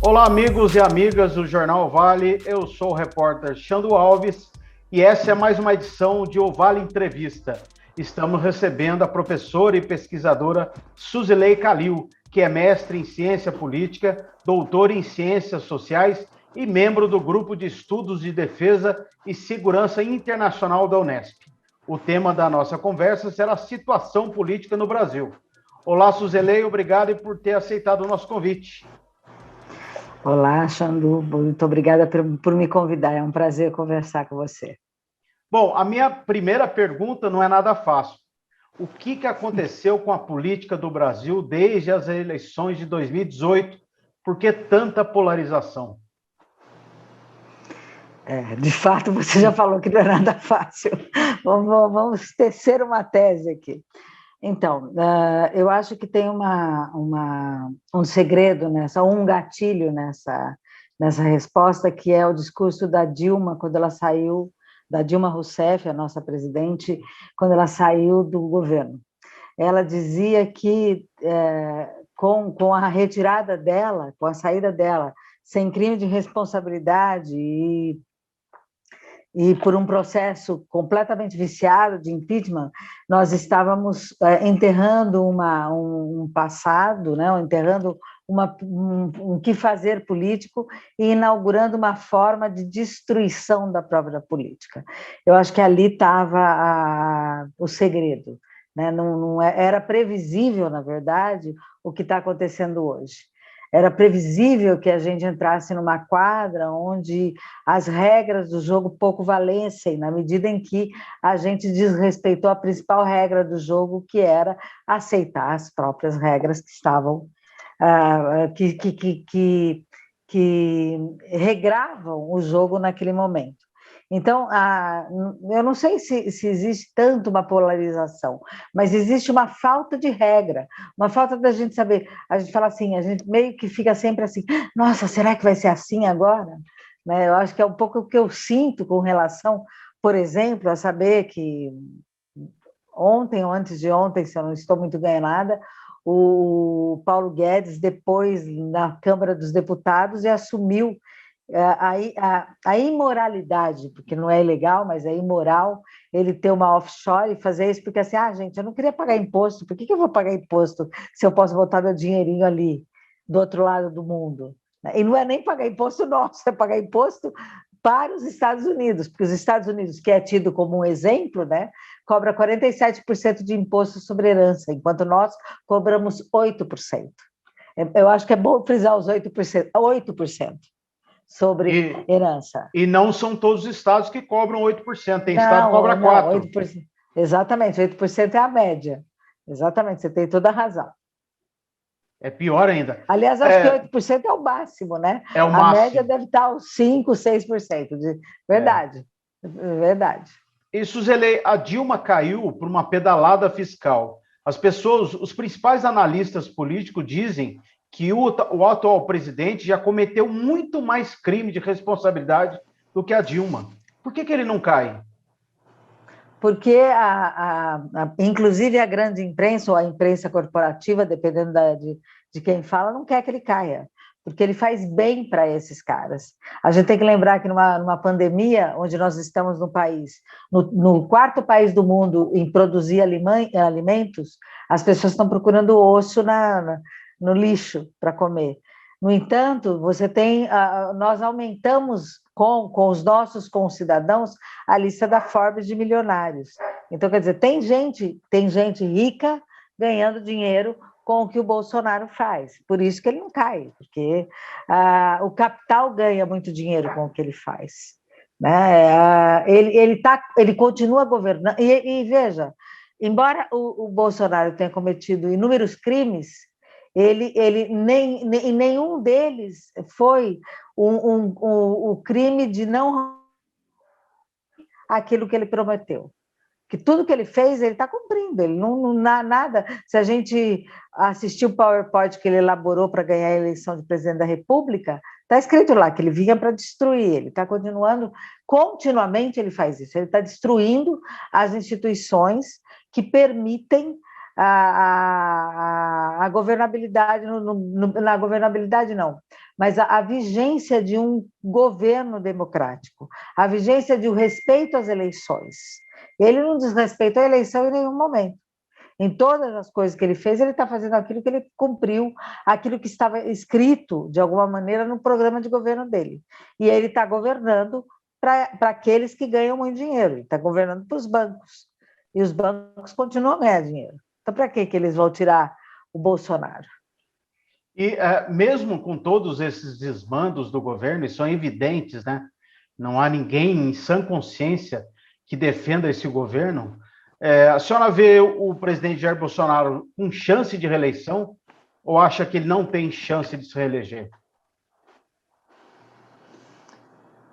Olá, amigos e amigas do Jornal Vale. Eu sou o repórter Xando Alves e essa é mais uma edição de O Vale Entrevista. Estamos recebendo a professora e pesquisadora Suzilei Calil, que é mestre em ciência política, doutora em ciências sociais e membro do Grupo de Estudos de Defesa e Segurança Internacional da Unesp. O tema da nossa conversa será a situação política no Brasil. Olá, Suzilei, obrigado por ter aceitado o nosso convite. Olá, Xandu, muito obrigada por me convidar, é um prazer conversar com você. Bom, a minha primeira pergunta não é nada fácil. O que aconteceu com a política do Brasil desde as eleições de 2018? Por que tanta polarização? De fato, você já falou que não é nada fácil. Vamos tecer uma tese aqui. Então, eu acho que tem um segredo um gatilho nessa resposta, que é o discurso da Dilma, quando ela saiu, da Dilma Rousseff, a nossa presidente, quando ela saiu do governo. Ela dizia que, com a retirada dela, com a saída dela, sem crime de responsabilidade e por um processo completamente viciado de impeachment, nós estávamos enterrando um passado, enterrando um que fazer político e inaugurando uma forma de destruição da própria política. Eu acho que ali estava o segredo. Não era previsível, na verdade, o que está acontecendo hoje. Era previsível que a gente entrasse numa quadra onde as regras do jogo pouco valessem, na medida em que a gente desrespeitou a principal regra do jogo, que era aceitar as próprias regras que estavam, que regravam o jogo naquele momento. Então, eu não sei se existe tanto uma polarização, mas existe uma falta de regra, uma falta da gente saber. A gente fala assim, a gente meio que fica sempre assim, nossa, será que vai ser assim agora? Eu acho que é um pouco o que eu sinto com relação, por exemplo, a saber que ontem ou antes de ontem, se eu não estou muito enganada, o Paulo Guedes, depois na Câmara dos Deputados, e assumiu a imoralidade, porque não é ilegal, mas é imoral ele ter uma offshore e fazer isso, porque assim, gente, eu não queria pagar imposto, por que eu vou pagar imposto se eu posso botar meu dinheirinho ali, do outro lado do mundo? E não é nem pagar imposto nosso, é pagar imposto para os Estados Unidos, porque os Estados Unidos, que é tido como um exemplo, cobra 47% de imposto sobre herança, enquanto nós cobramos 8%. Eu acho que é bom frisar os 8%. 8% sobre herança. E não são todos os estados que cobram 8%, tem estado que cobra 4%. 8%. Exatamente, 8% é a média. Exatamente, você tem toda a razão. É pior ainda. Aliás, acho que 8% é o máximo, É o a máximo. média deve estar aos 5%, 6%. Verdade, verdade. E, Suzilei, a Dilma caiu por uma pedalada fiscal. As pessoas, os principais analistas políticos dizem que o atual presidente já cometeu muito mais crime de responsabilidade do que a Dilma. Por que ele não cai? Porque, inclusive, a grande imprensa, ou a imprensa corporativa, dependendo de quem fala, não quer que ele caia, porque ele faz bem para esses caras. A gente tem que lembrar que numa pandemia, onde nós estamos no país, no quarto país do mundo em produzir alimentos, as pessoas estão procurando osso no lixo para comer. No entanto, nós aumentamos com os nossos concidadãos a lista da Forbes de milionários. Então, quer dizer, tem gente rica ganhando dinheiro com o que o Bolsonaro faz. Por isso que ele não cai, porque o capital ganha muito dinheiro com o que ele faz. Ele continua governando. E veja, embora o Bolsonaro tenha cometido inúmeros crimes, nenhum deles foi o crime de não aquilo que ele prometeu. Que tudo que ele fez, ele está cumprindo, ele não nada. Se a gente assistir o PowerPoint que ele elaborou para ganhar a eleição de presidente da República, está escrito lá que ele vinha para destruir, ele está continuamente ele faz isso, ele está destruindo as instituições que permitem a governabilidade, na governabilidade não, mas a vigência de um governo democrático, a vigência de um respeito às eleições. Ele não desrespeitou a eleição em nenhum momento. Em todas as coisas que ele fez, ele está fazendo aquilo que ele cumpriu, aquilo que estava escrito, de alguma maneira, no programa de governo dele. E ele está governando para aqueles que ganham muito dinheiro, ele está governando para os bancos. E os bancos continuam a ganhar dinheiro. Então, para que eles vão tirar o Bolsonaro? E mesmo com todos esses desmandos do governo, e são evidentes, né? Não há ninguém em sã consciência que defenda esse governo. A senhora vê o presidente Jair Bolsonaro com chance de reeleição ou acha que ele não tem chance de se reeleger?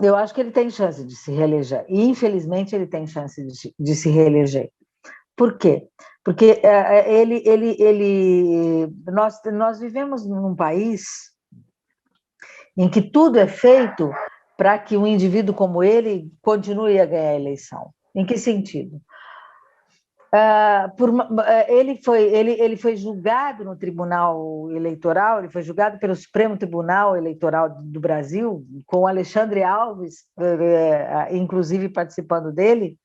Eu acho que ele tem chance de se reeleger. E, infelizmente, ele tem chance de se reeleger. Por quê? Porque nós vivemos num país em que tudo é feito para que um indivíduo como ele continue a ganhar a eleição. Em que sentido? Ele foi julgado no Tribunal Eleitoral, ele foi julgado pelo Supremo Tribunal Eleitoral do Brasil, com Alexandre Alves, inclusive participando dele,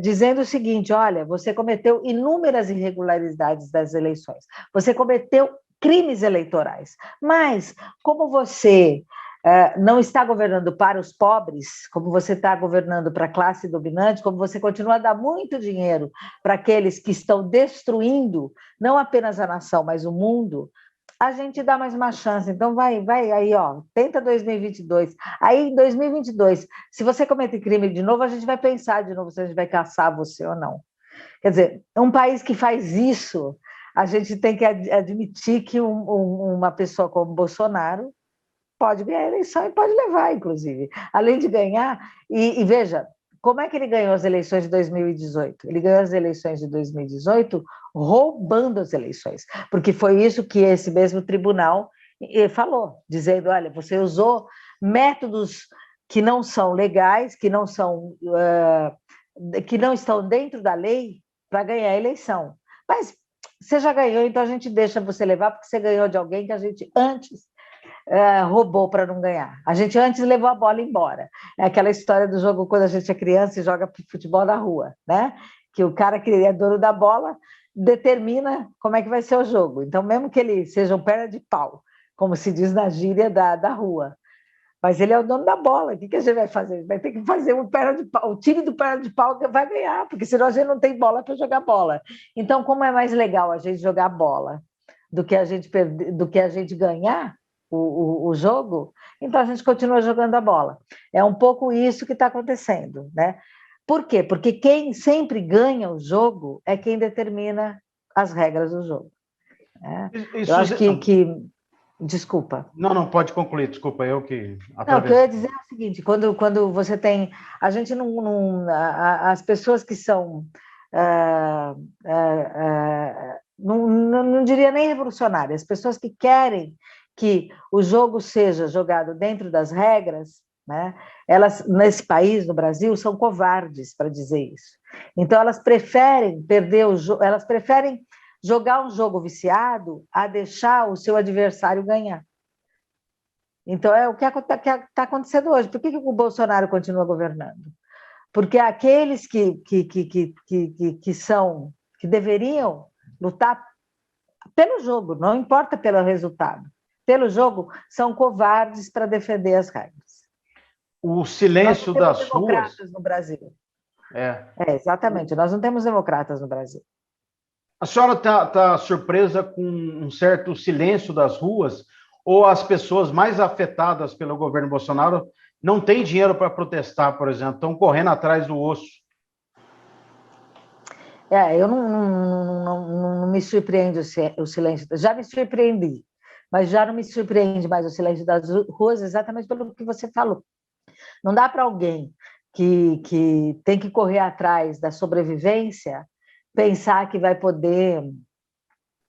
dizendo o seguinte: olha, você cometeu inúmeras irregularidades das eleições, você cometeu crimes eleitorais, mas como você não está governando para os pobres, como você está governando para a classe dominante, como você continua a dar muito dinheiro para aqueles que estão destruindo não apenas a nação, mas o mundo, a gente dá mais uma chance. Então vai aí, ó, tenta 2022. Aí em 2022, se você cometer crime de novo, a gente vai pensar de novo se a gente vai caçar você ou não. Quer dizer, um país que faz isso, a gente tem que admitir que uma pessoa como Bolsonaro pode ganhar a eleição e pode levar, inclusive. Além de ganhar, e veja, como é que ele ganhou as eleições de 2018? Ele ganhou as eleições de 2018 roubando as eleições, porque foi isso que esse mesmo tribunal falou, dizendo, olha, você usou métodos que não são legais, que não estão dentro da lei para ganhar a eleição. Mas você já ganhou, então a gente deixa você levar, porque você ganhou de alguém que a gente antes roubou para não ganhar. A gente antes levou a bola embora. É aquela história do jogo quando a gente é criança e joga futebol na rua, né? Que o cara que é dono da bola determina como é que vai ser o jogo. Então, mesmo que ele seja um perna de pau, como se diz na gíria da rua, mas ele é o dono da bola. O que a gente vai fazer? Vai ter que fazer um perna de pau. O time do perna de pau vai ganhar, porque senão a gente não tem bola para jogar bola. Então, como é mais legal a gente jogar bola do que a gente ganhar o jogo, então a gente continua jogando a bola. É um pouco isso que está acontecendo, né? Por quê? Porque quem sempre ganha o jogo é quem determina as regras do jogo. Né? Eu acho que... Desculpa. Não, pode concluir, desculpa, eu que atravessei. Não, o que eu ia dizer é o seguinte, quando você tem... A gente não... As pessoas que são... não diria nem revolucionárias, as pessoas que querem que o jogo seja jogado dentro das regras, né? Elas, nesse país, no Brasil, são covardes para dizer isso. Então, elas preferem perder o jogo, elas preferem jogar um jogo viciado a deixar o seu adversário ganhar. Então, é o que está acontecendo hoje. Por que o Bolsonaro continua governando? Porque aqueles que deveriam lutar pelo jogo, não importa pelo resultado, pelo jogo, são covardes para defender as regras. O silêncio das ruas... Nós não temos democratas no Brasil. Exatamente, nós não temos democratas no Brasil. A senhora está surpresa com um certo silêncio das ruas ou as pessoas mais afetadas pelo governo Bolsonaro não têm dinheiro para protestar, por exemplo, estão correndo atrás do osso? Eu não me surpreende o silêncio. Já me surpreendi, mas já não me surpreende mais o silêncio das ruas, exatamente pelo que você falou. Não dá para alguém que tem que correr atrás da sobrevivência pensar que vai poder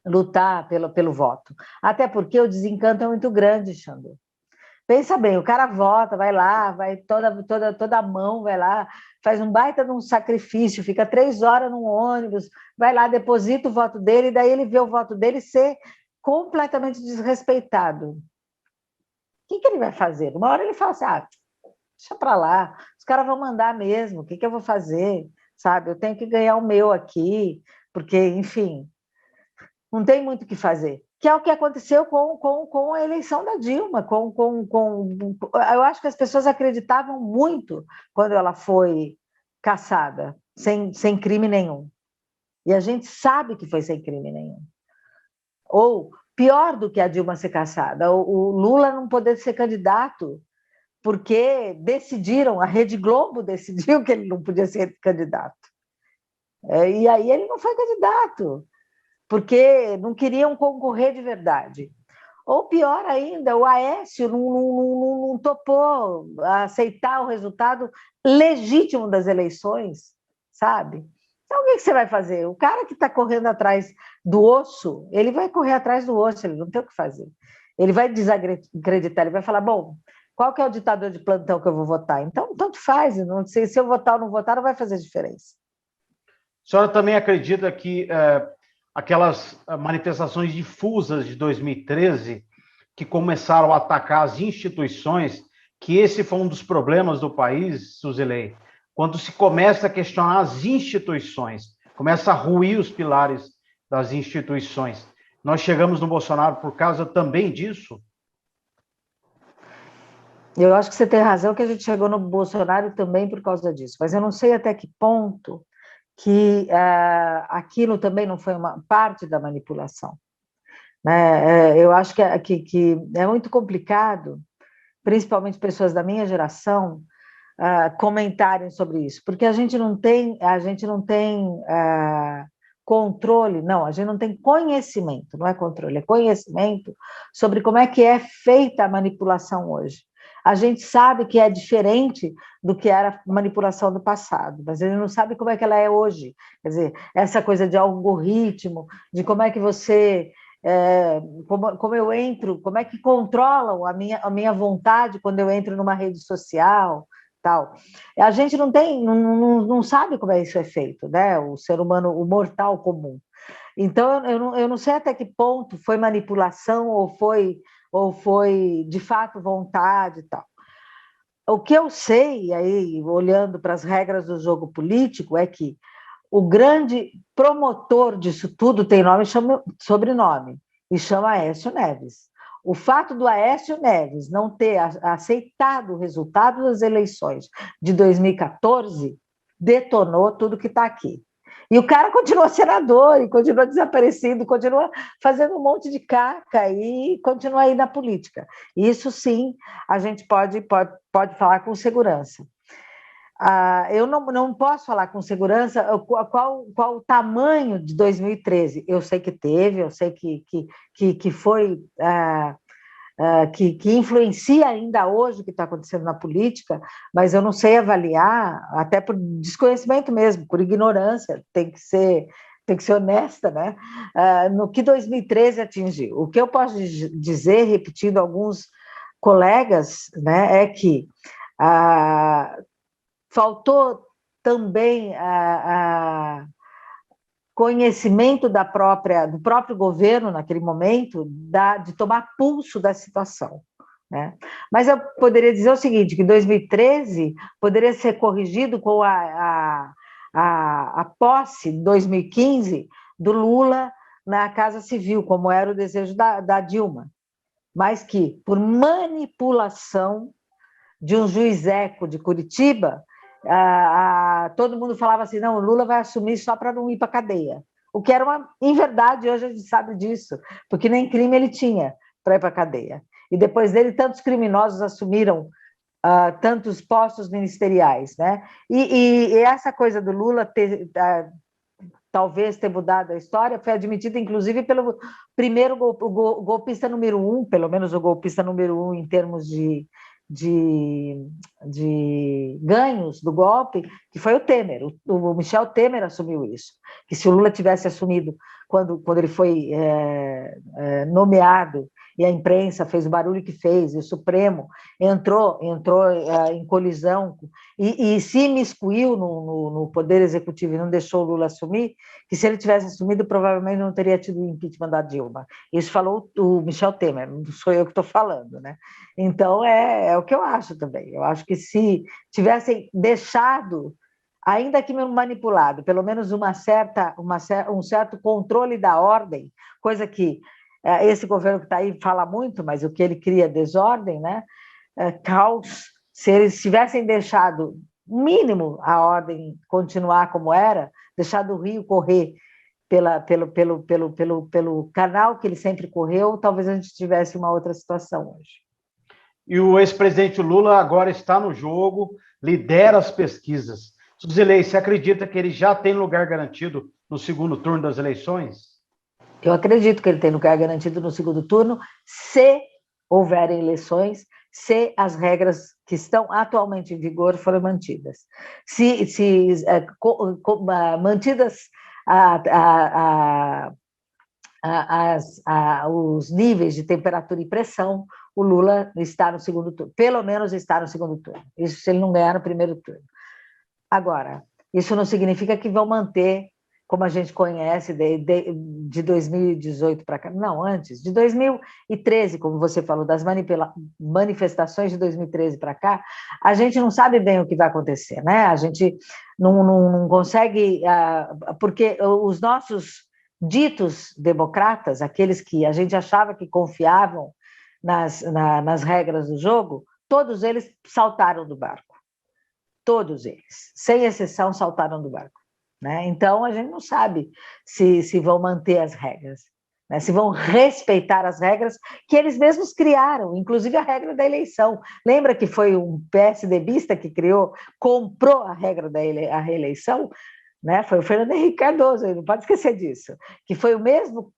lutar pelo voto. Até porque o desencanto é muito grande, Xandu. Pensa bem, o cara vota, vai lá, vai toda a mão, vai lá, faz um baita de um sacrifício, fica 3 horas num ônibus, vai lá, deposita o voto dele, e daí ele vê o voto dele ser completamente desrespeitado. O que ele vai fazer? Uma hora ele fala assim, deixa para lá, os caras vão mandar mesmo, o que eu vou fazer? Sabe, eu tenho que ganhar o meu aqui, porque, enfim, não tem muito o que fazer. Que é o que aconteceu com a eleição da Dilma. Eu acho que as pessoas acreditavam muito quando ela foi cassada, sem crime nenhum. E a gente sabe que foi sem crime nenhum. Ou, pior do que a Dilma ser cassada, o Lula não poder ser candidato, porque decidiram, a Rede Globo decidiu que ele não podia ser candidato. E aí ele não foi candidato, porque não queriam concorrer de verdade. Ou pior ainda, o Aécio não topou aceitar o resultado legítimo das eleições, sabe? Então, o que você vai fazer? O cara que está correndo atrás do osso, ele vai correr atrás do osso, ele não tem o que fazer. Ele vai desacreditar, ele vai falar, bom, qual que é o ditador de plantão que eu vou votar? Então, tanto faz, não sei, se eu votar ou não votar, não vai fazer diferença. A senhora também acredita que aquelas manifestações difusas de 2013, que começaram a atacar as instituições, que esse foi um dos problemas do país, Suzilei, quando se começa a questionar as instituições, começa a ruir os pilares das instituições. Nós chegamos no Bolsonaro por causa também disso? Eu acho que você tem razão que a gente chegou no Bolsonaro também por causa disso, mas eu não sei até que ponto que aquilo também não foi uma parte da manipulação. Né? Eu acho que é muito complicado, principalmente pessoas da minha geração, comentarem sobre isso, porque a gente não tem controle, não, a gente não tem conhecimento, não é controle, é conhecimento sobre como é que é feita a manipulação hoje. A gente sabe que é diferente do que era a manipulação do passado, mas a gente não sabe como é que ela é hoje. Quer dizer, essa coisa de algoritmo, de como é que você... como eu entro, como é que controlam a minha vontade quando eu entro numa rede social, tal. A gente não sabe como isso é feito, né? O ser humano, o mortal comum. Então, eu não sei até que ponto foi manipulação ou foi de fato vontade e tal. O que eu sei, aí, olhando para as regras do jogo político, é que o grande promotor disso tudo tem nome e sobrenome, e chama Aécio Neves. O fato do Aécio Neves não ter aceitado o resultado das eleições de 2014 detonou tudo que está aqui. E o cara continua senador, e continua desaparecido, continua fazendo um monte de caca e continua aí na política. Isso sim, a gente pode falar com segurança. Eu não posso falar com segurança qual o tamanho de 2013. Eu sei que teve, eu sei que foi... que influencia ainda hoje o que está acontecendo na política, mas eu não sei avaliar, até por desconhecimento mesmo, por ignorância, tem que ser honesta, né? No que 2013 atingiu. O que eu posso dizer, repetindo alguns colegas, né, é que faltou também conhecimento do próprio governo naquele momento, de tomar pulso da situação. Né? Mas eu poderia dizer o seguinte, que 2013 poderia ser corrigido com a posse, em 2015, do Lula na Casa Civil, como era o desejo da Dilma, mas que, por manipulação de um juizeco de Curitiba, todo mundo falava assim, não, o Lula vai assumir só para não ir para a cadeia. O que era uma inverdade, hoje a gente sabe disso, porque nem crime ele tinha para ir para a cadeia. E depois dele, tantos criminosos assumiram tantos postos ministeriais. Né? E essa coisa do Lula talvez ter mudado a história foi admitida, inclusive, pelo primeiro golpista número 1, pelo menos o golpista número 1 em termos de ganhos do golpe, que foi o Temer. O Michel Temer assumiu isso, que se o Lula tivesse assumido quando ele foi nomeado e a imprensa fez o barulho que fez, e o Supremo entrou em colisão e se imiscuiu no Poder Executivo e não deixou o Lula assumir, que se ele tivesse assumido, provavelmente não teria tido o impeachment da Dilma. Isso falou o Michel Temer, não sou eu que estou falando, né? Então, é o que eu acho também. Eu acho que se tivessem deixado, ainda que manipulado, pelo menos um certo controle da ordem, coisa que esse governo que está aí fala muito, mas o que ele cria é desordem, né? Caos. Se eles tivessem deixado mínimo a ordem continuar como era, deixado o Rio correr pelo canal que ele sempre correu, talvez a gente tivesse uma outra situação hoje. E o ex-presidente Lula agora está no jogo, lidera as pesquisas. Suzilei, você acredita que ele já tem lugar garantido no segundo turno das eleições? Eu acredito que ele tem lugar garantido no segundo turno, se houverem eleições, se as regras que estão atualmente em vigor forem mantidas. Se mantidas os níveis de temperatura e pressão, o Lula está no segundo turno, pelo menos está no segundo turno. Isso se ele não ganhar no primeiro turno. Agora, isso não significa que vão manter, como a gente conhece, de 2018 para cá. Não, antes, de 2013, como você falou, das manifestações de 2013 para cá, a gente não sabe bem o que vai acontecer, né? A gente não consegue, porque os nossos ditos democratas, aqueles que a gente achava que confiavam nas regras do jogo, todos eles saltaram do barco. Todos eles, sem exceção, saltaram do barco. Né? Então, a gente não sabe se vão manter as regras, né? Se vão respeitar as regras que eles mesmos criaram, inclusive a regra da eleição. Lembra que foi um PSDBista que comprou a regra da reeleição? Né? Foi o Fernando Henrique Cardoso, não pode esquecer disso, que foi o mesmo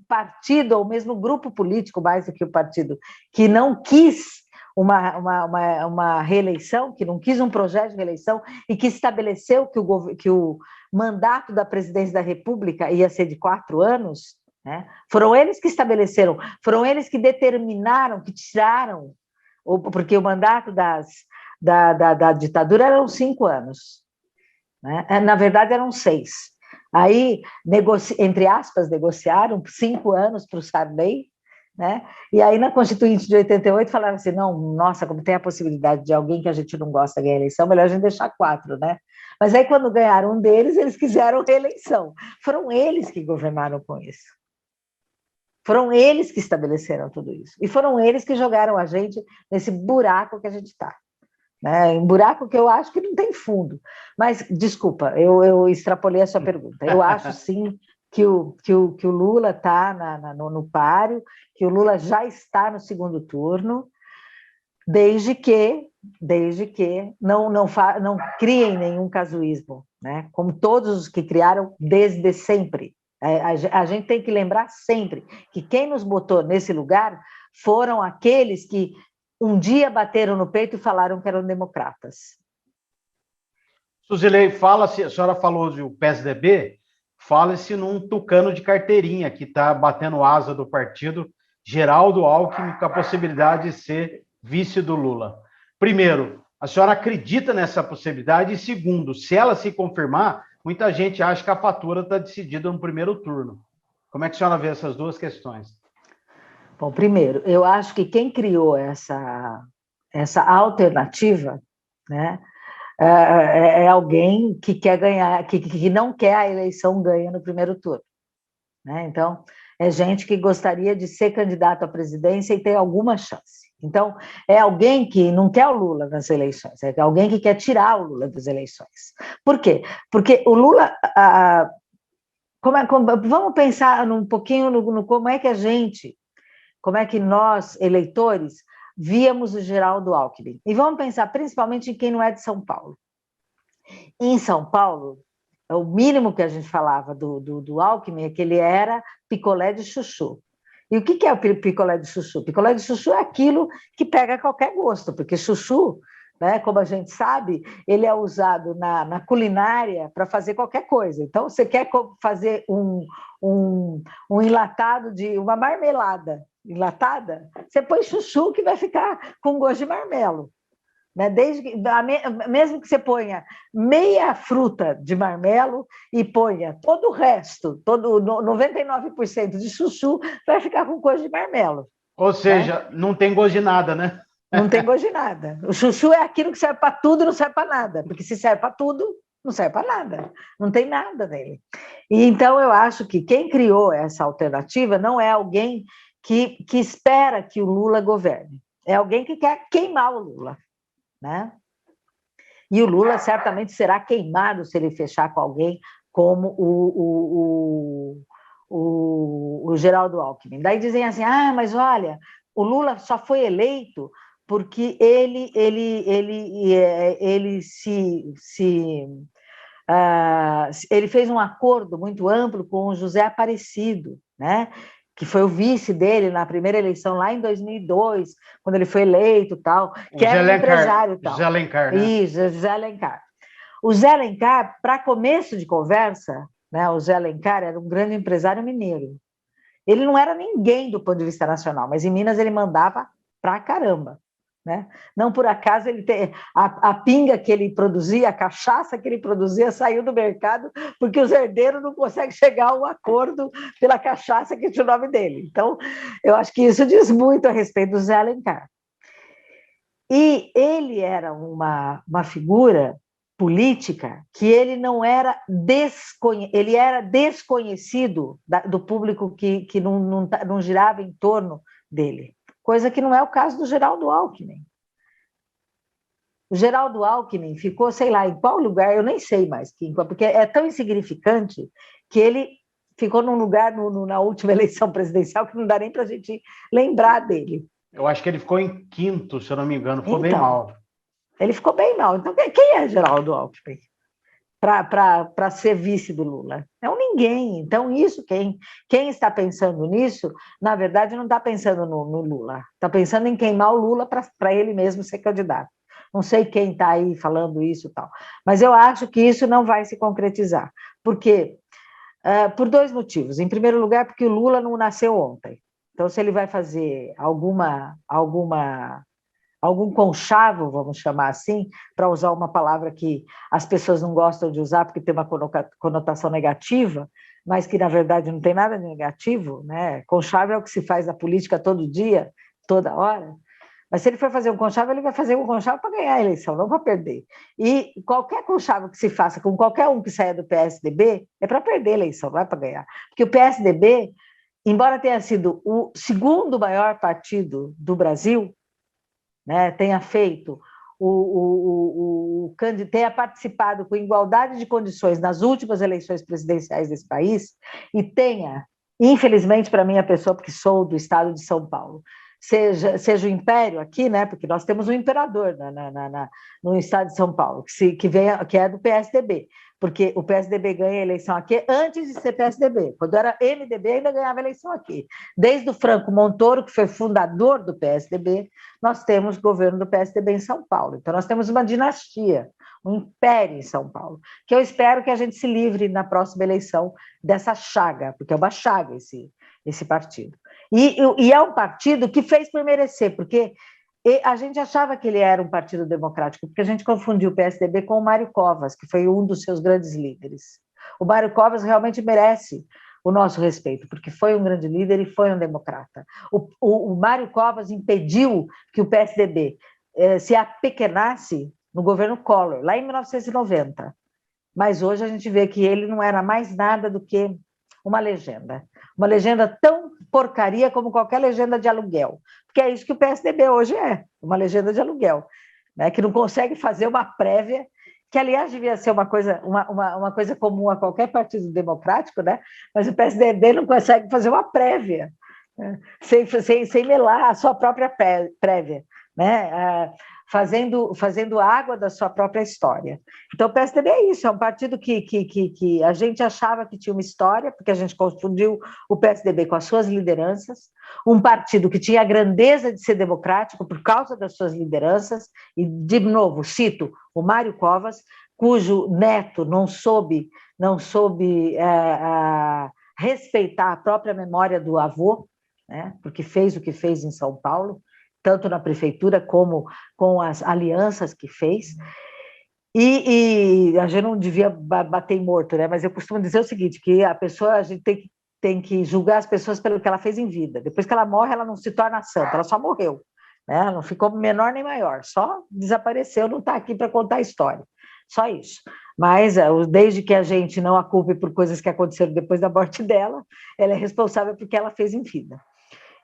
partido, ou o mesmo grupo político, mais do que o partido, que não quis uma reeleição, que não quis um projeto de reeleição e que estabeleceu que o mandato da presidência da República ia ser de 4 anos, né? Foram eles que estabeleceram, foram eles que determinaram, que tiraram, porque o mandato da ditadura eram 5 anos, né? Na verdade eram 6. Aí, entre aspas, negociaram 5 anos para o Sarney, né? E aí, na Constituinte de 88, falaram assim, não, nossa, como tem a possibilidade de alguém que a gente não gosta ganhar a eleição, melhor a gente deixar 4, né? Mas aí, quando ganharam um deles, eles quiseram reeleição. Foram eles que governaram com isso. Foram eles que estabeleceram tudo isso. E foram eles que jogaram a gente nesse buraco que a gente está. Né? Um buraco que eu acho que não tem fundo. Mas, desculpa, eu extrapolei a sua pergunta. Eu acho, sim, que o Lula está no páreo, que o Lula já está no segundo turno, desde que não criem nenhum casuísmo, né? Como todos os que criaram desde sempre. A gente tem que lembrar sempre que quem nos botou nesse lugar foram aqueles que um dia bateram no peito e falaram que eram democratas. Suzilei, a senhora falou do PSDB, fala-se num tucano de carteirinha que está batendo asa do partido, Geraldo Alckmin, com a possibilidade de ser vice do Lula. Primeiro, a senhora acredita nessa possibilidade? E segundo, se ela se confirmar, muita gente acha que a fatura está decidida no primeiro turno. Como é que a senhora vê essas duas questões? Bom, primeiro, eu acho que quem criou essa alternativa, né, é alguém que quer ganhar, que não quer a eleição ganha no primeiro turno. Né? Então, é gente que gostaria de ser candidato à presidência e ter alguma chance. Então, é alguém que não quer o Lula nas eleições, é alguém que quer tirar o Lula das eleições. Por quê? Porque o Lula... vamos pensar um pouquinho no como é que nós, eleitores, víamos o Geraldo Alckmin. E vamos pensar principalmente em quem não é de São Paulo. Em São Paulo, o mínimo que a gente falava do Alckmin é que ele era picolé de chuchu. E o que é o picolé de chuchu? Picolé de chuchu é aquilo que pega qualquer gosto, porque chuchu né? Como a gente sabe, ele é usado na culinária para fazer qualquer coisa. Então, você quer fazer um enlatado de uma marmelada enlatada, você põe chuchu que vai ficar com gosto de marmelo. Né? Mesmo que você ponha meia fruta de marmelo e ponha todo o resto, 99% de chuchu, vai ficar com gosto de marmelo. Ou seja, né? Não tem gosto de nada, né? Não tem gosto de nada. O chuchu é aquilo que serve para tudo e não serve para nada, porque se serve para tudo, não serve para nada, não tem nada nele. E então eu acho que quem criou essa alternativa não é alguém que espera que o Lula governe, é alguém que quer queimar o Lula. Né? E o Lula certamente será queimado se ele fechar com alguém como o Geraldo Alckmin. Daí dizem assim, mas olha, o Lula só foi eleito porque ele fez um acordo muito amplo com o José Aparecido, né? Que foi o vice dele na primeira eleição lá em 2002, quando ele foi eleito, tal, que era um empresário, tal. José Alencar, né? Isso, José Alencar. O José Alencar, para começo de conversa, né, o José Alencar era um grande empresário mineiro. Ele não era ninguém do ponto de vista nacional, mas em Minas ele mandava pra caramba. Né? Não por acaso a pinga que ele produzia, a cachaça que ele produzia saiu do mercado porque os herdeiros não conseguem chegar a um acordo pela cachaça que tinha o nome dele. Então, eu acho que isso diz muito a respeito do Zé Alencar. E ele era uma figura política que ele não era ele era desconhecido do público que não girava em torno dele. Coisa que não é o caso do Geraldo Alckmin. O Geraldo Alckmin ficou, sei lá, em qual lugar, eu nem sei mais, porque é tão insignificante que ele ficou num lugar na última eleição presidencial que não dá nem para a gente lembrar dele. Eu acho que ele ficou em quinto, se eu não me engano, ficou bem mal. Ele ficou bem mal. Então, quem é Geraldo Alckmin para ser vice do Lula? É um ninguém. Então, isso, quem está pensando nisso, na verdade, não está pensando no Lula. Está pensando em queimar o Lula para ele mesmo ser candidato. Não sei quem está aí falando isso e tal. Mas eu acho que isso não vai se concretizar. Por quê? Por dois motivos. Em primeiro lugar, porque o Lula não nasceu ontem. Então, se ele vai fazer algum conchavo, vamos chamar assim, para usar uma palavra que as pessoas não gostam de usar porque tem uma conotação negativa, mas que, na verdade, não tem nada de negativo, né? Conchavo é o que se faz na política todo dia, toda hora. Mas se ele for fazer um conchavo, ele vai fazer um conchavo para ganhar a eleição, não para perder. E qualquer conchavo que se faça com qualquer um que saia do PSDB é para perder a eleição, não é para ganhar. Porque o PSDB, embora tenha sido o segundo maior partido do Brasil, né, tenha feito tenha participado com igualdade de condições nas últimas eleições presidenciais desse país e tenha, infelizmente para mim, a pessoa porque sou do estado de São Paulo, seja o império aqui, né, porque nós temos um imperador no estado de São Paulo, que é do PSDB, porque o PSDB ganha a eleição aqui antes de ser PSDB. Quando era MDB, ainda ganhava a eleição aqui. Desde o Franco Montoro, que foi fundador do PSDB, nós temos governo do PSDB em São Paulo. Então, nós temos uma dinastia, um império em São Paulo, que eu espero que a gente se livre na próxima eleição dessa chaga, porque é uma chaga esse partido. E é um partido que fez por merecer, porque a gente achava que ele era um partido democrático, porque a gente confundiu o PSDB com o Mário Covas, que foi um dos seus grandes líderes. O Mário Covas realmente merece o nosso respeito, porque foi um grande líder e foi um democrata. O Mário Covas impediu que o PSDB se apequenasse no governo Collor, lá em 1990. Mas hoje a gente vê que ele não era mais nada do que uma legenda tão porcaria como qualquer legenda de aluguel, porque é isso que o PSDB hoje é, uma legenda de aluguel, né, que não consegue fazer uma prévia, que aliás devia ser uma coisa comum a qualquer partido democrático, né, mas o PSDB não consegue fazer uma prévia, né, sem melar a sua própria prévia. né? Fazendo água da sua própria história. Então, o PSDB é isso, é um partido que a gente achava que tinha uma história, porque a gente confundiu o PSDB com as suas lideranças, um partido que tinha a grandeza de ser democrático por causa das suas lideranças, e, de novo, cito o Mário Covas, cujo neto não soube respeitar a própria memória do avô, né, porque fez o que fez em São Paulo, tanto na prefeitura como com as alianças que fez. E a gente não devia bater em morto, né? Mas eu costumo dizer o seguinte, que a gente tem que julgar as pessoas pelo que ela fez em vida. Depois que ela morre, ela não se torna santa, ela só morreu, né? Não ficou menor nem maior, só desapareceu, não está aqui para contar a história. Só isso. Mas, desde que a gente não a culpe por coisas que aconteceram depois da morte dela, ela é responsável por que ela fez em vida.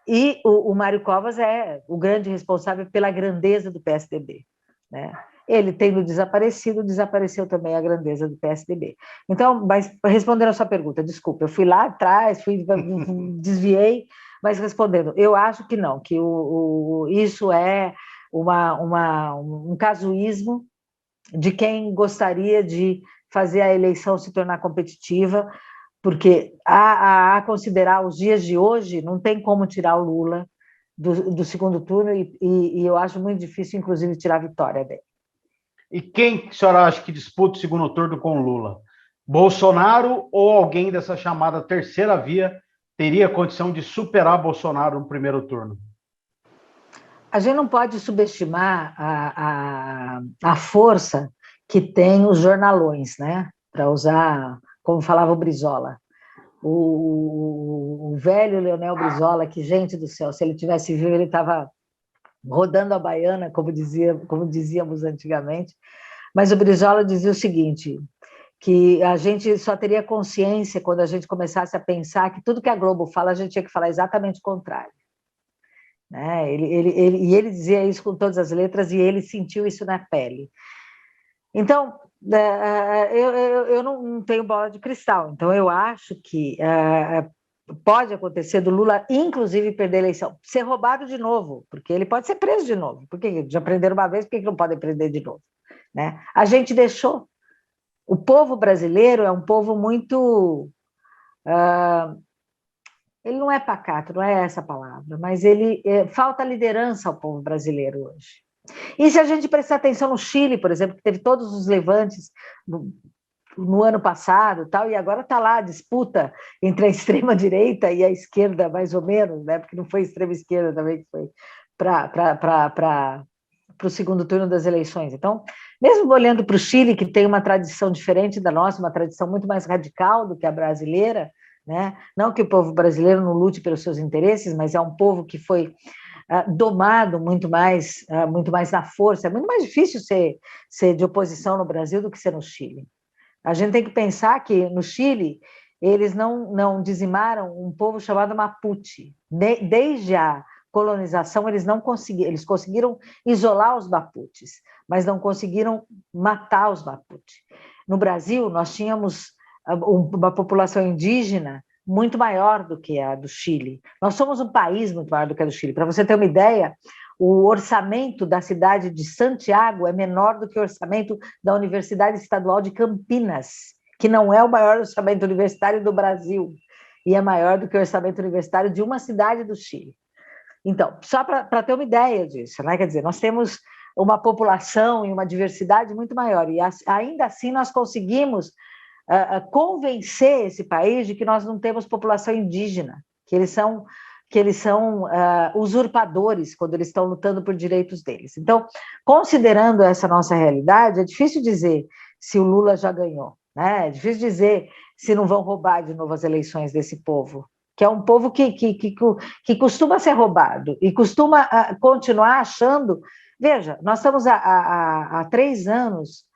E o Mário Covas é o grande responsável pela grandeza do PSDB, né? Ele tendo desaparecido, desapareceu também a grandeza do PSDB. Então, mas respondendo a sua pergunta, desculpa, eu fui lá atrás, desviei, mas respondendo, eu acho que não, que isso é um casuísmo de quem gostaria de fazer a eleição se tornar competitiva, porque a considerar os dias de hoje, não tem como tirar o Lula do segundo turno, e eu acho muito difícil, inclusive, tirar a vitória dele. E quem a senhora acha que disputa o segundo turno com o Lula? Bolsonaro ou alguém dessa chamada terceira via teria condição de superar Bolsonaro no primeiro turno? A gente não pode subestimar a força que tem os jornalões, né? Para usar, como falava o Brizola. O velho Leonel Brizola, que, gente do céu, se ele tivesse vivo, ele estava rodando a baiana, como dizíamos antigamente. Mas o Brizola dizia o seguinte, que a gente só teria consciência quando a gente começasse a pensar que tudo que a Globo fala, a gente tinha que falar exatamente o contrário. Né? Ele dizia isso com todas as letras e ele sentiu isso na pele. Então, eu não tenho bola de cristal, então eu acho que pode acontecer do Lula, inclusive, perder a eleição, ser roubado de novo, porque ele pode ser preso de novo. Porque já prenderam uma vez, por que não podem prender de novo? Né? A gente deixou. O povo brasileiro é um povo muito... ele não é pacato, não é essa a palavra, mas falta liderança ao povo brasileiro hoje. E se a gente prestar atenção no Chile, por exemplo, que teve todos os levantes no ano passado, tal, e agora está lá a disputa entre a extrema-direita e a esquerda, mais ou menos, né? Porque não foi extrema-esquerda também que foi para o segundo turno das eleições. Então, mesmo olhando para o Chile, que tem uma tradição diferente da nossa, uma tradição muito mais radical do que a brasileira, né? Não que o povo brasileiro não lute pelos seus interesses, mas é um povo que foi domado muito mais na força. É muito mais difícil ser de oposição no Brasil do que ser no Chile. A gente tem que pensar que no Chile eles não dizimaram um povo chamado Mapuche. Desde a colonização eles não conseguiram, eles conseguiram isolar os Mapuches, mas não conseguiram matar os Mapuche. No Brasil nós tínhamos uma população indígena muito maior do que a do Chile. Nós somos um país muito maior do que a do Chile. Para você ter uma ideia, o orçamento da cidade de Santiago é menor do que o orçamento da Universidade Estadual de Campinas, que não é o maior orçamento universitário do Brasil, e é maior do que o orçamento universitário de uma cidade do Chile. Então, só para ter uma ideia disso, né? Quer dizer, nós temos uma população e uma diversidade muito maior, e ainda assim nós conseguimos convencer esse país de que nós não temos população indígena, que eles são usurpadores quando eles estão lutando por direitos deles. Então, considerando essa nossa realidade, é difícil dizer se o Lula já ganhou, né? É difícil dizer se não vão roubar de novo as eleições desse povo, que é um povo que costuma ser roubado e costuma continuar achando... Veja, nós estamos há 3 anos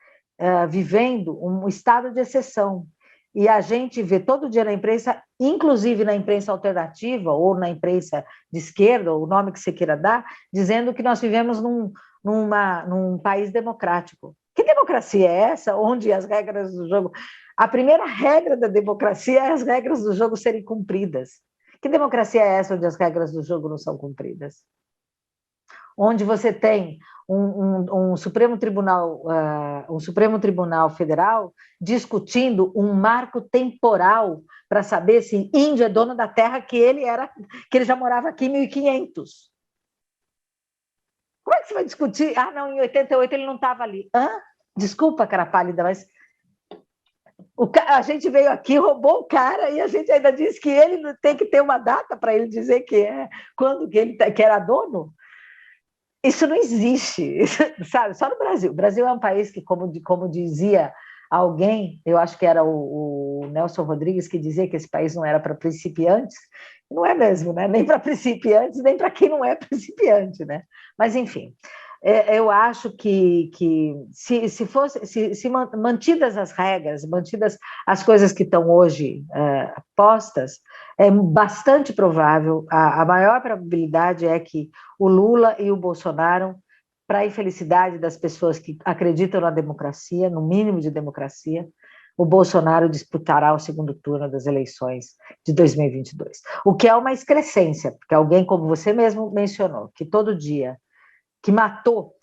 vivendo um estado de exceção. E a gente vê todo dia na imprensa, inclusive na imprensa alternativa, ou na imprensa de esquerda, ou o nome que você queira dar, dizendo que nós vivemos num país democrático. Que democracia é essa, onde as regras do jogo... A primeira regra da democracia é as regras do jogo serem cumpridas. Que democracia é essa onde as regras do jogo não são cumpridas? onde você tem um Supremo Tribunal, Federal discutindo um marco temporal para saber se índio é dono da terra que ele já morava aqui em 1500. Como é que você vai discutir? Ah, não, em 88 ele não estava ali. Hã? Desculpa, cara pálida, mas a gente veio aqui, roubou o cara e a gente ainda diz que ele tem que ter uma data para ele dizer quando que era dono. Isso não existe, sabe? Só no Brasil. O Brasil é um país que, como dizia alguém, eu acho que era o Nelson Rodrigues, que dizia que esse país não era para principiantes. Não é mesmo, né? Nem para principiantes, nem para quem não é principiante, né? Mas, enfim, eu acho que se mantidas as regras, mantidas as coisas que estão hoje postas, é bastante provável, a maior probabilidade é que o Lula e o Bolsonaro, para a infelicidade das pessoas que acreditam na democracia, no mínimo de democracia, o Bolsonaro disputará o segundo turno das eleições de 2022. O que é uma excrescência, porque alguém, como você mesmo mencionou, que todo dia, que matou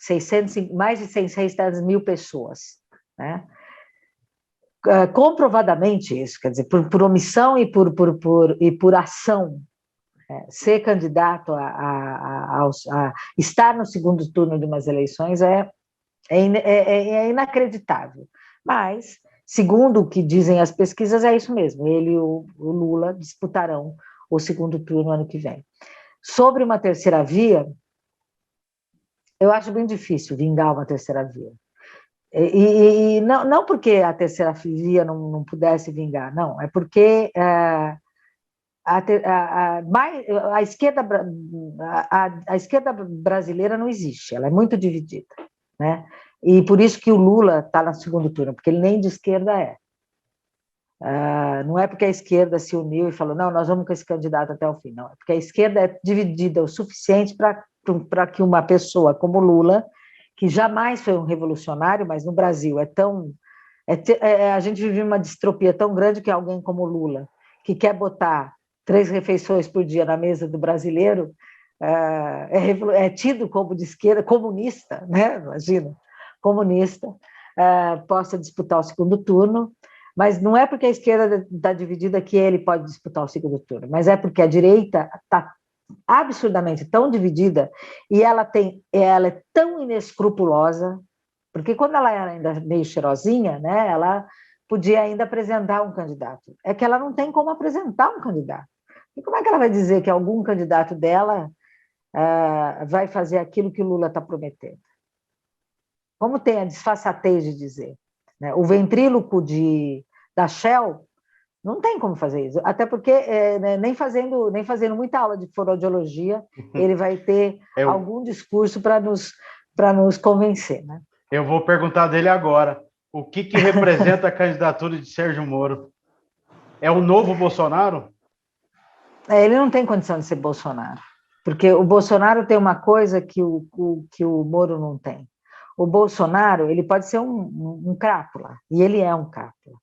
mais de 600 mil pessoas, né? Comprovadamente isso, quer dizer, por omissão e por ação, ser candidato a estar no segundo turno de umas eleições é inacreditável. Mas, segundo o que dizem as pesquisas, é isso mesmo, ele e o Lula disputarão o segundo turno ano que vem. Sobre uma terceira via, eu acho bem difícil vingar uma terceira via. E não porque a terceira via não pudesse vingar, não, é porque a esquerda brasileira não existe, ela é muito dividida, né? E por isso que o Lula está no segundo turno, porque ele nem de esquerda é. Não é porque a esquerda se uniu e falou, não, nós vamos com esse candidato até o fim, não, é porque a esquerda é dividida o suficiente para que uma pessoa como Lula, que jamais foi um revolucionário, mas no Brasil a gente vive uma distropia tão grande que alguém como Lula, que quer botar 3 refeições por dia na mesa do brasileiro, é tido como de esquerda, comunista, né? Imagina, comunista, possa disputar o segundo turno, mas não é porque a esquerda está dividida que ele pode disputar o segundo turno, mas é porque a direita está absurdamente tão dividida e ela é tão inescrupulosa, porque quando ela era ainda meio cheirosinha, né, ela podia ainda apresentar um candidato. É que ela não tem como apresentar um candidato. E como é que ela vai dizer que algum candidato dela vai fazer aquilo que o Lula está prometendo? Como tem a disfarçatez de dizer, né? O ventríloco da Shell não tem como fazer isso, até porque nem fazendo muita aula de fonoaudiologia, ele vai ter algum discurso para nos convencer, né? Eu vou perguntar dele agora. O que representa a candidatura de Sérgio Moro? É o novo Bolsonaro? Ele não tem condição de ser Bolsonaro, porque o Bolsonaro tem uma coisa que o Moro não tem. O Bolsonaro, ele pode ser um crápula, e ele é um crápula.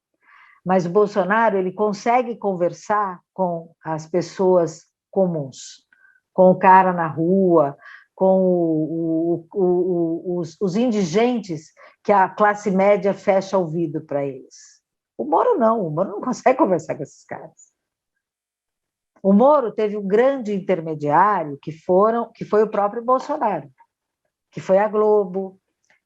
Mas o Bolsonaro, ele consegue conversar com as pessoas comuns, com o cara na rua, com os indigentes que a classe média fecha o ouvido para eles. O Moro não consegue conversar com esses caras. O Moro teve um grande intermediário que foi o próprio Bolsonaro, que foi a Globo,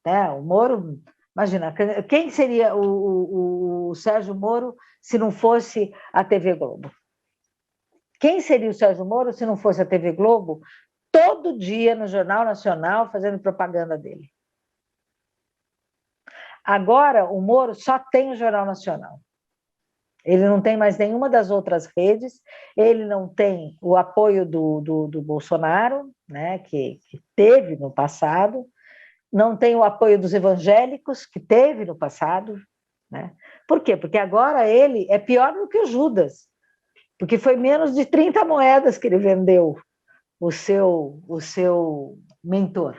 né? O Moro, imagina, quem seria o Sérgio Moro se não fosse a TV Globo? Quem seria o Sérgio Moro se não fosse a TV Globo todo dia no Jornal Nacional fazendo propaganda dele? Agora, o Moro só tem o Jornal Nacional. Ele não tem mais nenhuma das outras redes, ele não tem o apoio do Bolsonaro, né, que teve no passado, não tem o apoio dos evangélicos, que teve no passado, né? Por quê? Porque agora ele é pior do que o Judas, porque foi menos de 30 moedas que ele vendeu o seu mentor,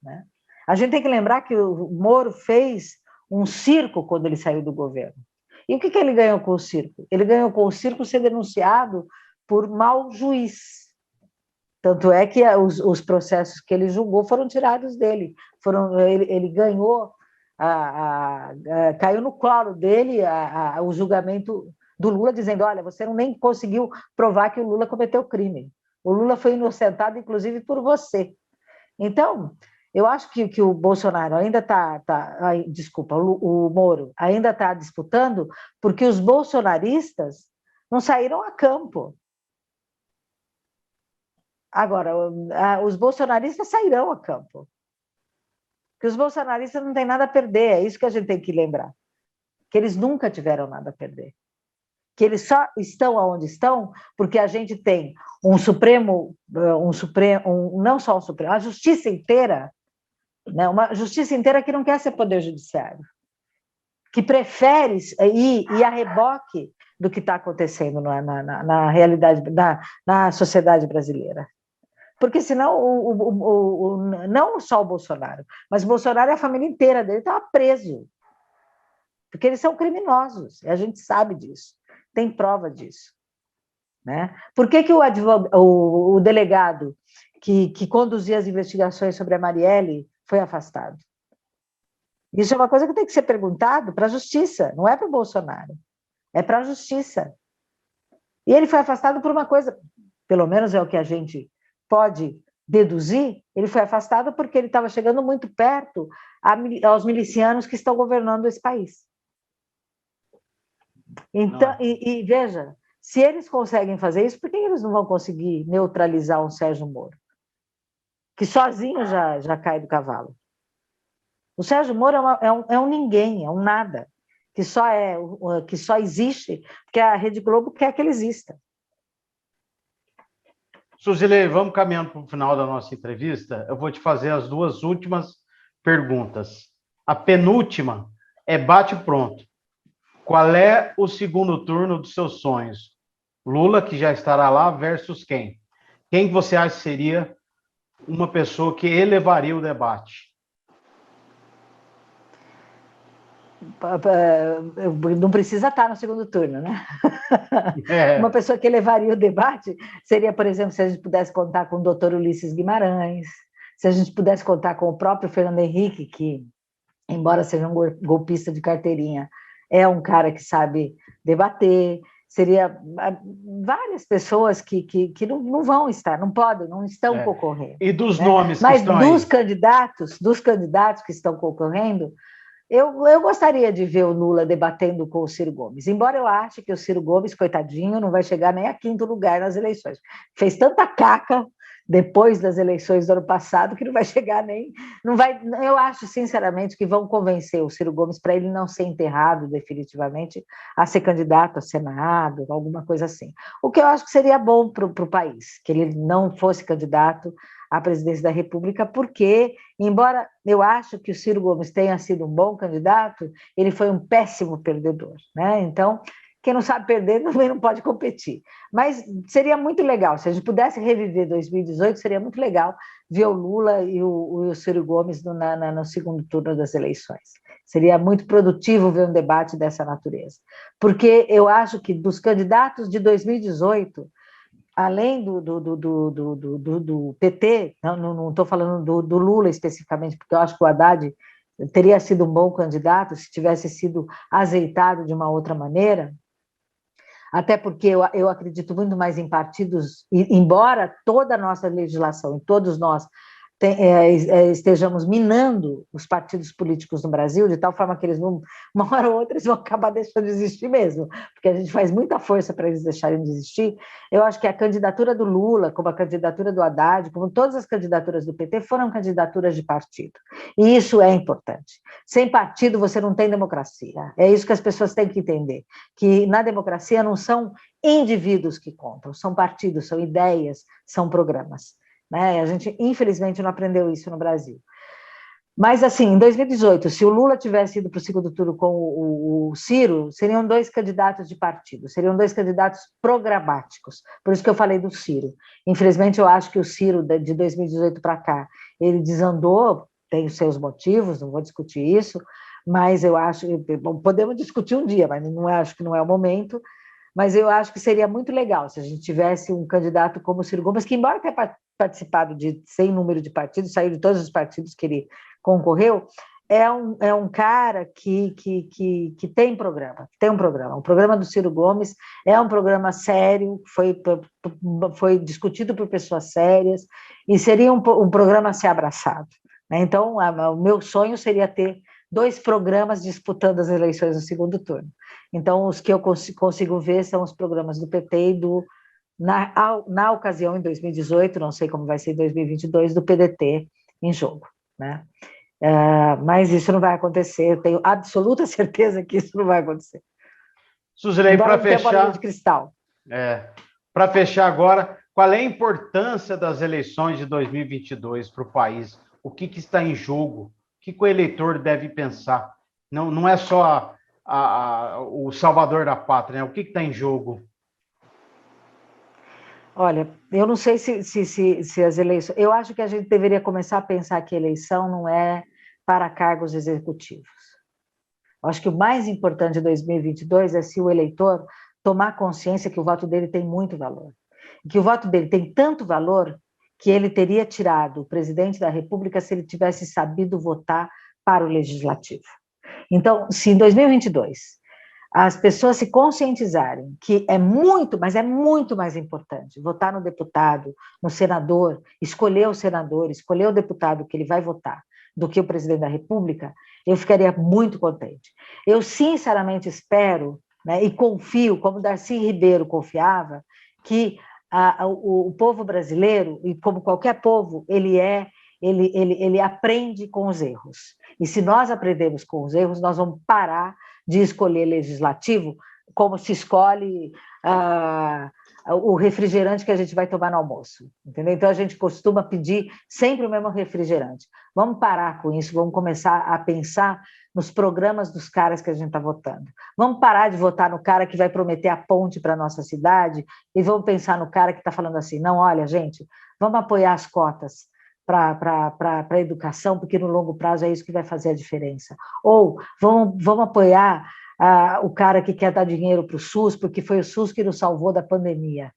né? A gente tem que lembrar que o Moro fez um circo quando ele saiu do governo. E o que ele ganhou com o circo? Ele ganhou com o circo ser denunciado por mau juiz. Tanto é que os processos que ele julgou foram tirados dele. Ele ganhou, caiu no colo dele o julgamento do Lula, dizendo: olha, você não nem conseguiu provar que o Lula cometeu crime. O Lula foi inocentado, inclusive, por você. Então, eu acho que o Bolsonaro ainda desculpa, o Moro ainda está disputando porque os bolsonaristas não saíram a campo. Agora, os bolsonaristas sairão a campo. Porque os bolsonaristas não têm nada a perder, é isso que a gente tem que lembrar. Que eles nunca tiveram nada a perder. Que eles só estão onde estão porque a gente tem não só um Supremo, a justiça inteira, né? Uma justiça inteira que não quer ser poder judiciário, que prefere ir a reboque do que está acontecendo na realidade, na sociedade brasileira. Porque senão, não só o Bolsonaro, mas o Bolsonaro e a família inteira dele estava preso. Porque eles são criminosos, e a gente sabe disso, tem prova disso. Né? Por que o delegado que conduzia as investigações sobre a Marielle foi afastado? Isso é uma coisa que tem que ser perguntado para a justiça, não é para o Bolsonaro, é para a justiça. E ele foi afastado por uma coisa, pelo menos é o que a gente pode deduzir, ele foi afastado porque ele estava chegando muito perto aos milicianos que estão governando esse país. Então, e veja, se eles conseguem fazer isso, por que eles não vão conseguir neutralizar um Sérgio Moro? Que sozinho já cai do cavalo. O Sérgio Moro é um ninguém, é um nada, que só existe porque a Rede Globo quer que ele exista. Suzilei, vamos caminhando para o final da nossa entrevista. Eu vou te fazer as duas últimas perguntas. A penúltima é bate-pronto. Qual é o segundo turno dos seus sonhos? Lula, que já estará lá, versus quem? Quem você acha que seria uma pessoa que elevaria o debate? Não precisa estar no segundo turno, né? Uma pessoa que elevaria o debate seria, por exemplo, se a gente pudesse contar com o doutor Ulisses Guimarães, se a gente pudesse contar com o próprio Fernando Henrique, que, embora seja um golpista de carteirinha, é um cara que sabe debater. Seria várias pessoas que não vão estar, não podem, não estão concorrendo. E dos né? nomes Mas que estão dos candidatos que estão concorrendo, eu gostaria de ver o Lula debatendo com o Ciro Gomes, embora eu ache que o Ciro Gomes, coitadinho, não vai chegar nem a quinto lugar nas eleições. Fez tanta caca depois das eleições do ano passado que não vai chegar nem... Não vai, eu acho, sinceramente, que vão convencer o Ciro Gomes para ele não ser enterrado definitivamente a ser candidato a Senado, alguma coisa assim. O que eu acho que seria bom para o país, que ele não fosse candidato à presidência da República, porque, embora eu acho que o Ciro Gomes tenha sido um bom candidato, ele foi um péssimo perdedor, né? Então, quem não sabe perder também não pode competir. Mas seria muito legal, se a gente pudesse reviver 2018, seria muito legal ver o Lula e o Ciro Gomes no segundo turno das eleições. Seria muito produtivo ver um debate dessa natureza. Porque eu acho que dos candidatos de 2018, além do PT, não estou falando do Lula especificamente, porque eu acho que o Haddad teria sido um bom candidato se tivesse sido azeitado de uma outra maneira, até porque eu acredito muito mais em partidos, embora toda a nossa legislação, e todos nós estejamos minando os partidos políticos no Brasil, de tal forma que eles vão, uma hora ou outra, eles vão acabar deixando de existir mesmo, porque a gente faz muita força para eles deixarem de existir. Eu acho que a candidatura do Lula, como a candidatura do Haddad, como todas as candidaturas do PT, foram candidaturas de partido. E isso é importante. Sem partido, você não tem democracia. É isso que as pessoas têm que entender, que na democracia não são indivíduos que contam, são partidos, são ideias, são programas. Né? A gente, infelizmente, não aprendeu isso no Brasil. Mas, assim, em 2018, se o Lula tivesse ido para o segundo turno com o Ciro, seriam dois candidatos de partido, seriam dois candidatos programáticos. Por isso que eu falei do Ciro. Infelizmente, eu acho que o Ciro, de 2018 para cá, ele desandou, tem os seus motivos, não vou discutir isso, mas eu acho, podemos discutir um dia, mas não acho que não é o momento. mas eu acho que seria muito legal se a gente tivesse um candidato como o Ciro Gomes, que embora tenha participado de sem número de partidos, saiu de todos os partidos que ele concorreu, é um cara que tem programa, tem um programa. O programa do Ciro Gomes é um programa sério, foi discutido por pessoas sérias, e seria um programa a ser abraçado. Né? Então, o meu sonho seria ter 2 programas disputando as eleições no segundo turno. Então, os que eu consigo ver são os programas do PT e na ocasião, em 2018, não sei como vai ser em 2022, do PDT em jogo. Né? Mas isso não vai acontecer, eu tenho absoluta certeza que isso não vai acontecer. Suzilei, para fechar, de cristal. Para fechar agora, qual é a importância das eleições de 2022 para o país? O que está em jogo? O que o eleitor deve pensar? Não é só o salvador da pátria, né? O que está em jogo? Olha, eu não sei se as eleições... Eu acho que a gente deveria começar a pensar que a eleição não é para cargos executivos. Eu acho que o mais importante de 2022 é se o eleitor tomar consciência que o voto dele tem muito valor. Que o voto dele tem tanto valor que ele teria tirado o presidente da República se ele tivesse sabido votar para o legislativo. Então, se em 2022 as pessoas se conscientizarem que é muito, mas é muito mais importante votar no deputado, no senador, escolher o senador, escolher o deputado que ele vai votar, do que o presidente da República, eu ficaria muito contente. Eu sinceramente espero, né, e confio, como Darcy Ribeiro confiava, que o povo brasileiro, e como qualquer povo, ele aprende com os erros. E se nós aprendemos com os erros, nós vamos parar de escolher legislativo como se escolhe o refrigerante que a gente vai tomar no almoço. Entendeu? Então, a gente costuma pedir sempre o mesmo refrigerante. Vamos parar com isso, vamos começar a pensar nos programas dos caras que a gente está votando. Vamos parar de votar no cara que vai prometer a ponte para a nossa cidade e vamos pensar no cara que está falando assim, não, olha, gente, vamos apoiar as cotas para a educação, porque no longo prazo é isso que vai fazer a diferença. Ou vamos apoiar o cara que quer dar dinheiro para o SUS, porque foi o SUS que nos salvou da pandemia.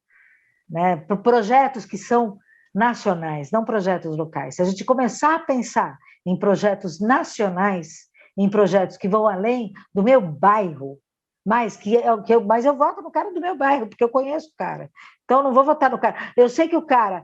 Né? Projetos que são nacionais, não projetos locais. Se a gente começar a pensar em projetos nacionais, em projetos que vão além do meu bairro, mas eu voto no cara do meu bairro, porque eu conheço o cara. Então, eu não vou votar no cara. Eu sei que o cara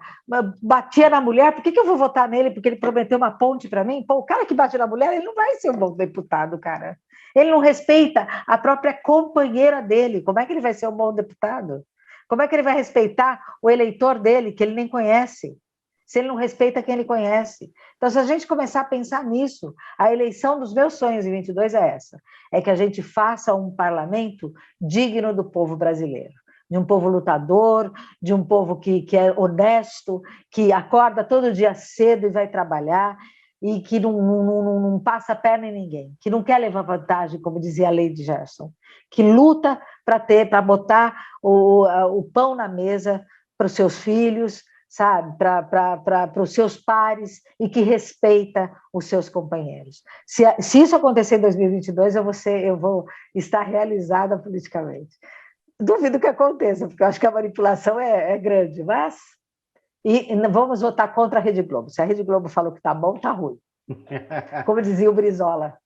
batia na mulher, por que eu vou votar nele? Porque ele prometeu uma ponte para mim? Pô, o cara que bate na mulher, ele não vai ser um bom deputado, cara. Ele não respeita a própria companheira dele. Como é que ele vai ser um bom deputado? Como é que ele vai respeitar o eleitor dele, que ele nem conhece? Se ele não respeita quem ele conhece. Então, se a gente começar a pensar nisso, a eleição dos meus sonhos em 22 é essa. É que a gente faça um parlamento digno do povo brasileiro. De um povo lutador, de um povo que é honesto, que acorda todo dia cedo e vai trabalhar, e que não passa a perna em ninguém, que não quer levar vantagem, como dizia a Lady Gerson, que luta para botar o pão na mesa para os seus filhos, sabe, para os seus pares, e que respeita os seus companheiros. Se isso acontecer em 2022, eu vou estar realizada politicamente. Duvido que aconteça, porque eu acho que a manipulação é grande, mas... E vamos votar contra a Rede Globo. Se a Rede Globo falou que está bom, está ruim. Como dizia o Brizola.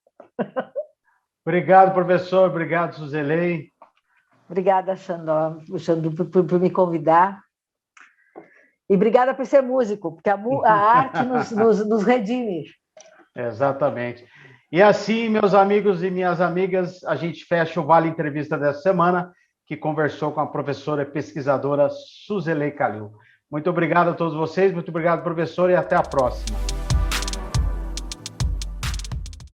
Obrigado, professor. Obrigado, Suzilei. Obrigada, Xandu, por me convidar. E obrigada por ser músico, porque a arte nos redime. Exatamente. E assim, meus amigos e minhas amigas, a gente fecha o Vale Entrevista dessa semana, que conversou com a professora e pesquisadora Suzilei Calil. Muito obrigado a todos vocês, muito obrigado, professor, e até a próxima.